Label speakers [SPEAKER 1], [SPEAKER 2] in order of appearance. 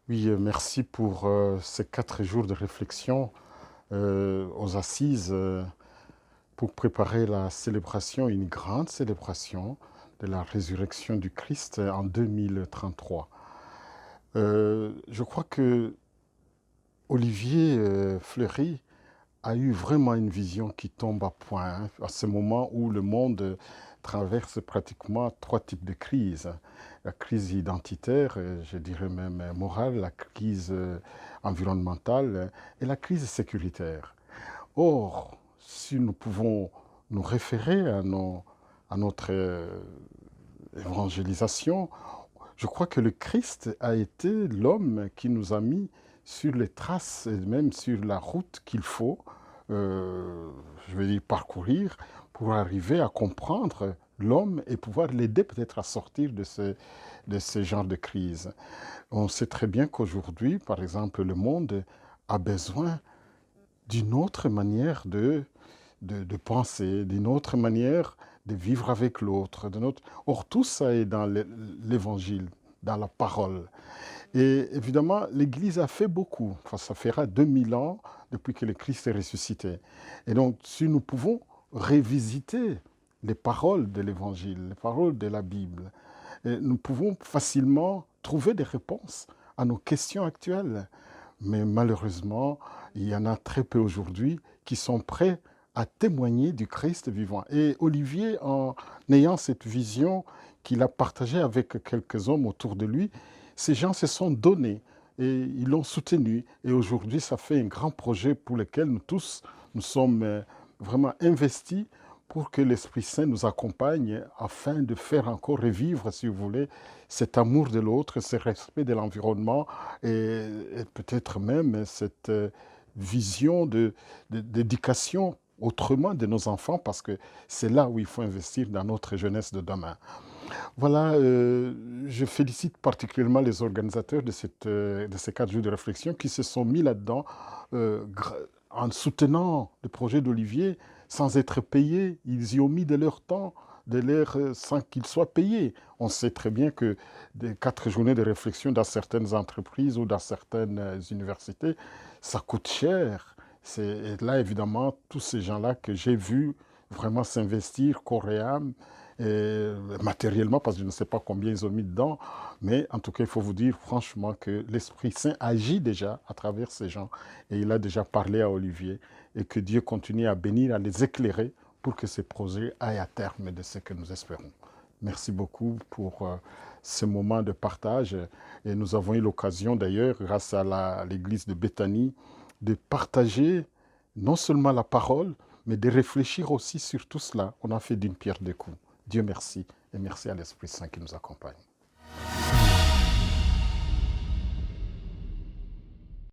[SPEAKER 1] Oui, merci pour ces 4 jours de réflexion aux assises pour préparer la célébration, une grande célébration de la résurrection du Christ en 2033. Je crois que Olivier Fleury a eu vraiment une vision qui tombe à point, hein, à ce moment où le monde traverse pratiquement 3 types de crises. La crise identitaire, je dirais même morale, la crise environnementale et la crise sécuritaire. Or, si nous pouvons nous référer à notre évangélisation, je crois que le Christ a été l'homme qui nous a mis sur les traces et même sur la route qu'il faut, euh, je vais dire, parcourir pour arriver à comprendre l'homme et pouvoir l'aider peut-être à sortir de ce genre de crise. On sait très bien qu'aujourd'hui, par exemple, le monde a besoin d'une autre manière de penser, d'une autre manière de vivre avec l'autre. Or, tout ça est dans l'évangile, dans la parole. Et évidemment, l'Église a fait beaucoup. Enfin, ça fera 2000 ans depuis que le Christ est ressuscité. Et donc, si nous pouvons révisiter les paroles de l'Évangile, les paroles de la Bible, nous pouvons facilement trouver des réponses à nos questions actuelles. Mais malheureusement, il y en a très peu aujourd'hui qui sont prêts à témoigner du Christ vivant. Et Olivier, en ayant cette vision qu'il a partagée avec quelques hommes autour de lui, ces gens se sont donnés et ils l'ont soutenu. Et aujourd'hui, ça fait un grand projet pour lequel nous tous, nous sommes vraiment investis pour que l'Esprit Saint nous accompagne afin de faire encore revivre, si vous voulez, cet amour de l'autre, ce respect de l'environnement et peut-être même cette vision d'éducation autrement de nos enfants, parce que c'est là où il faut investir dans notre jeunesse de demain. Voilà, je félicite particulièrement les organisateurs de ces 4 jours de réflexion qui se sont mis là-dedans en soutenant le projet d'Olivier sans être payés. Ils y ont mis de leur temps, sans qu'ils soient payés. On sait très bien que des 4 journées de réflexion dans certaines entreprises ou dans certaines universités, ça coûte cher. Et là, évidemment, tous ces gens-là que j'ai vus vraiment s'investir corps et âme, matériellement, parce que je ne sais pas combien ils ont mis dedans, mais en tout cas, il faut vous dire franchement que l'Esprit Saint agit déjà à travers ces gens, et il a déjà parlé à Olivier, et que Dieu continue à bénir, à les éclairer pour que ces projets aillent à terme de ce que nous espérons. Merci beaucoup pour ce moment de partage, et nous avons eu l'occasion d'ailleurs, grâce à l'église de Béthanie, de partager non seulement la parole, mais de réfléchir aussi sur tout cela. On a fait d'une pierre deux coups. Dieu merci et merci à l'Esprit Saint qui nous accompagne.